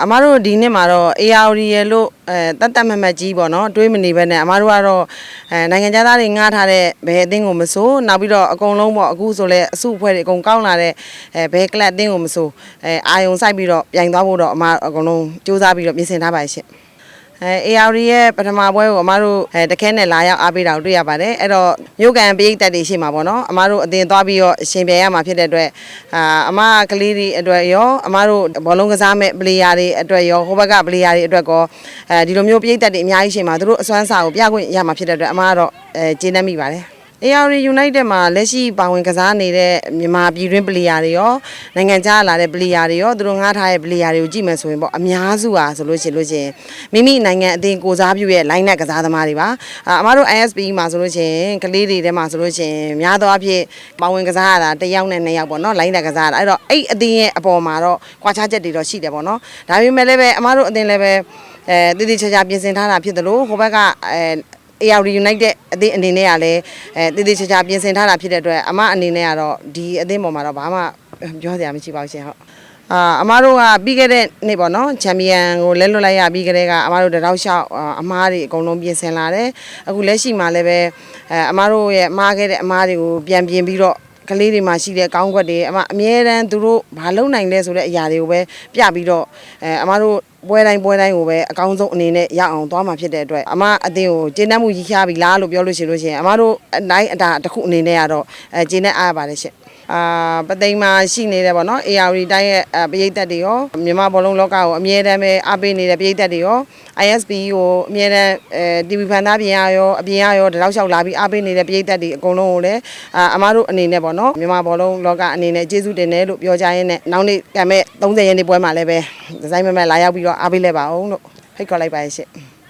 အမားတို့ဒီနှစ်မှာတော့ ARD ရဲ့လို့တတ်မှတ်ကြီးပေါ့နော်တွေးမနေပဲနဲ့အမားတို့ကတော့နိုင်ငံခြားသားတွေငှားထားတဲ့ဘယ်အသင်းကိုမဆိုနောက်ပြီးတော့အကုန်လုံးပေါ့အခုဆိုလဲအစုအဖွဲ့တွေအကုန်ကောင်းလာတဲ့ဘယ်ကလပ်အသင်းကိုမဆိုအာယုံစိုက်ပြီးတော့ပြိုင်သွားဖို့တော့အမားအကုန်လုံးစူးစမ်းပြီးတော့ပြင်ဆင်ထားပါရှင့်ARD ရဲ့ပထမပွဲကိုအမားတို့တခဲနဲ့လာရောက်အားပေးတာကိုတွေ့ရပါတယ်အဲ့တော့မြို့ကန်ပရိသတ်တွေရှိမှာပေါ့နော်အမားတို့အတင်သွားပြီးတော့ရှင်ပြိုင်ရမှာဖြစ်တဲ့အတွက်အမကလေးတွေအတွက်ရောအမားတို့ဘောလုံးကစားမဲ့ပလေယာတွေအတွက်ရောဟိုဘက်ကပလေယာတွေအတွက်ကောဒီလိုမျိုးပရိသတ်တွေအများကြီးရှိမှာသူတို့အစွမ်းစာကိုပြခွင့်ရမှာဖြစ်တဲ့အတွက်အမားကတော့ကျေနပ်မိပါတယ်ARD United မှာလက်ရှိပါဝင်ကစားနေတဲ့မြန်မာပြည်တွင်းပလေယာတွေရောနိုင်ငံခြားလာတဲ့ပလေယာတွေရောသူတို့ငှားထားတဲ့ပလေယာတွေကိုကြည့်မယ်ဆိုရင်ပေါ့အများစုဟာဆိုလို့ရှိရင်မိမိနိုင်ငံအသင်းကိုစားပြုရဲ့ line နဲ့ကစားသမားတွေပါအမားတို့ ISP မှာဆိုလို့ရှိရင်ကလေးတွေထဲမှာဆိုလို့ရှိရင်များသောအားဖြင့်ပါဝင်ကစားရတာတစ်ယောက်နဲ့နှစ်ယောက်ပေါ့နော် line နဲ့ကစားရတာအဲ့တော့အဲ့အသင်းရဲ့အပေါ်မှာတော့ကွာခြားချက်တွေတော့ရှိတယ်ပေါ့နော်ဒါပေမဲ့လည်းပဲအမားတို့အသင်းလည်းပဲတည်တည်ချာချာပြင်ဆင်ထားတာဖြစ်တယ်လို့ဟိုဘက်ကARD United အသင်းအနေနဲ့ကလည်းတည်တည်ချာချာပြင်ဆင်ထားတာဖြစ်တဲ့အတွက်အမအနေနဲ့ကတော့ဒီအသင်းပေါ်မှာတော့ဘာမှပြောစရာမရှိပါဘူးရှင်ဟုတ်အမားတို့ကပြီးခဲ့တဲ့နေ့ပေါ့နော်ချန်ပီယံကိုလဲလွတ်လိုက်ရပြီးကြတဲ့ကအမားတို့တရောက်လျှောက်အမားတွေအကုန်လုံးပြင်ဆင်လာတယ်အခုလက်ရှိမှာလည်းပဲအမားတို့ရဲ့မှားခဲ့တဲ့အမားတွေကိုပြန်ပြင်ပြီးတော့ကလေးတွေမှာရှိတဲ့ကောင်းကွက်တွေအမြဲတမ်းသူတို့ဘာလုပ်နိုင်လဲဆိုတဲ့အရာတွေကိုပဲပြပြီးတော့အမားတို့ပွဲတိုင်းကိုပဲအကောင်းဆုံးအနေနဲ့ရအောင်သွားမှာဖြစ်တဲ့အတွက်အမအသင်းကိုကျေနပ်မှုကြီးရှားပြီလားလို့ပြောလို့ရှိရင်အမတို့အတိုင်းအတာတစ်ခုအနေနဲ့ကတော့ကျေနပ်အားပါတယ်ရှင့်ပသိမ်မှာရှိနေတယ်ပေါ့နော် ARD တိုင်းရဲ့ပရိသတ်တွေရောမြန်မာဘောလုံးလောကကိုအမြဲတမ်းပဲအားပေးနေတဲ့ပရိသတ်တွေရော ISP ကိုအမြဲတမ်းTV ဖန်သားပြင်ရရောအပြင်ရရောတလောက်လျှောက်လာပြီးအားပေးနေတဲ့ပရိသတ်တွေအကုန်လုံးကိုလည်းအမတို့အနေနဲ့ပေါ့နော်မြန်မာဘောလုံးလောကအနေနဲ့ကျေးဇူးတင်တယ်လို့ပြောကြရင်းနဲ့နောက်နေ့ကံမဲ့30ရက်နေ့ပွဲမှာလည်းပဲဒီဇိုင်းမဲ့လာရောက်ပြီးတော့အားပေးလဲပါအောင်လို့ဖိတ်ခေါ်လိုက်ပါရရှင်